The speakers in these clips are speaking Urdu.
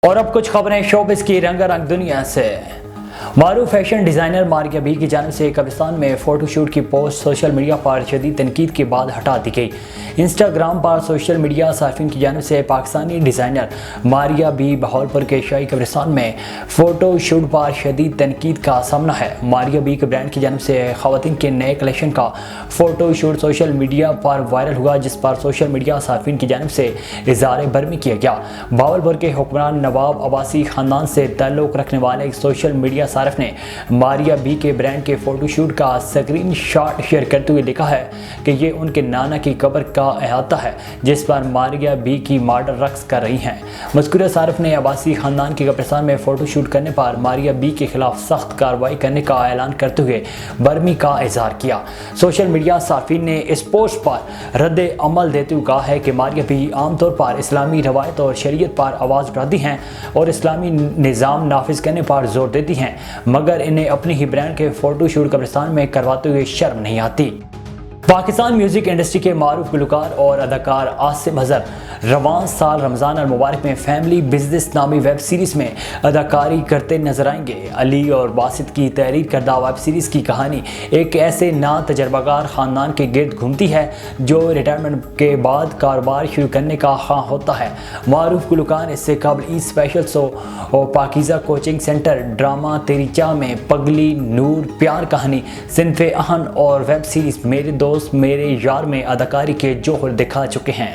اور اب کچھ خبریں شوبز کی رنگا رنگ دنیا سے۔ معروف فیشن ڈیزائنر ماریہ بی کی جانب سے قبرستان میں فوٹو شوٹ کی پوسٹ سوشل میڈیا پر شدید تنقید کے بعد ہٹا دی گئی۔ انسٹاگرام پر سوشل میڈیا صارفین کی جانب سے پاکستانی ڈیزائنر ماریہ بی بہاولپور کے شاہی قبرستان میں فوٹو شوٹ پر شدید تنقید کا سامنا ہے۔ ماریہ بی کے برانڈ کی جانب سے خواتین کے نئے کلیکشن کا فوٹو شوٹ سوشل میڈیا پر وائرل ہوا، جس پر سوشل میڈیا صارفین کی جانب سے اظہار برہمی کیا گیا۔ بہاولپور کے حکمران نواب عباسی خاندان سے تعلق رکھنے والے ایک سوشل میڈیا صارف نے ماریہ بی کے برانڈ کے فوٹو شوٹ کا اسکرین شاٹ شیئر کرتے ہوئے لکھا ہے کہ یہ ان کے نانا کی قبر کا احاطہ ہے جس پر ماریہ بی کی ماڈل رقص کر رہی ہیں۔ مذکورہ صارف نے عباسی خاندان کے قبرستان میں فوٹو شوٹ کرنے پر ماریہ بی کے خلاف سخت کارروائی کرنے کا اعلان کرتے ہوئے برہمی کا اظہار کیا۔ سوشل میڈیا صارفین نے اس پوسٹ پر رد عمل دیتے ہوئے کہا ہے کہ ماریہ بی عام طور پر اسلامی روایت اور شریعت پر آواز اٹھاتی ہیں اور اسلامی نظام نافذ کرنے پر زور دیتی ہیں، مگر انہیں اپنی ہی برانڈ کے فوٹو شوٹ قبرستان میں کرواتے ہوئے شرم نہیں آتی۔ پاکستان میوزک انڈسٹری کے معروف گلوکار اور اداکار عاصم اظہر رواں سال رمضان المبارک میں فیملی بزنس نامی ویب سیریز میں اداکاری کرتے نظر آئیں گے۔ علی اور باسط کی تحریر کردہ ویب سیریز کی کہانی ایک ایسے نا تجربہ کار خاندان کے گرد گھومتی ہے جو ریٹائرمنٹ کے بعد کاروبار شروع کرنے کا خواہاں ہوتا ہے۔ معروف گلوکار اس سے قبل اسپیشل شو پاکیزہ کوچنگ سینٹر، ڈرامہ تیری چاہ میں پگلی، نور، پیار کہانی، صنف اہن اور ویب سیریز میرے دوست میرے یار میں اداکاری کے جوہر دکھا چکے ہیں۔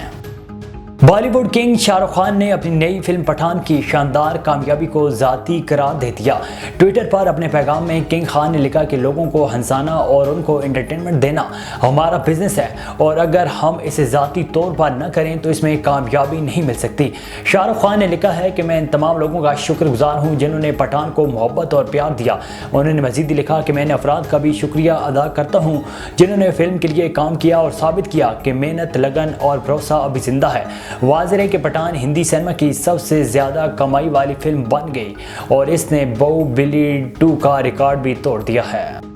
بالی ووڈ کنگ شاہ رخ خان نے اپنی نئی فلم پٹھان کی شاندار کامیابی کو ذاتی قرار دے دیا۔ ٹویٹر پر اپنے پیغام میں کنگ خان نے لکھا کہ لوگوں کو ہنسانا اور ان کو انٹرٹینمنٹ دینا ہمارا بزنس ہے اور اگر ہم اسے ذاتی طور پر نہ کریں تو اس میں کامیابی نہیں مل سکتی۔ شاہ رخ خان نے لکھا ہے کہ میں ان تمام لوگوں کا شکر گزار ہوں جنہوں نے پٹھان کو محبت اور پیار دیا۔ انہوں نے مزید لکھا کہ میں نے افراد کا بھی شکریہ ادا کرتا ہوں جنہوں نے فلم کے لیے کام کیا اور ثابت کیا کہ محنت، لگن اور بھروسہ ابھی زندہ ہے۔ واضح ہے کہ پٹھان ہندی سینما کی سب سے زیادہ کمائی والی فلم بن گئی اور اس نے باہوبلی 2 کا ریکارڈ بھی توڑ دیا ہے۔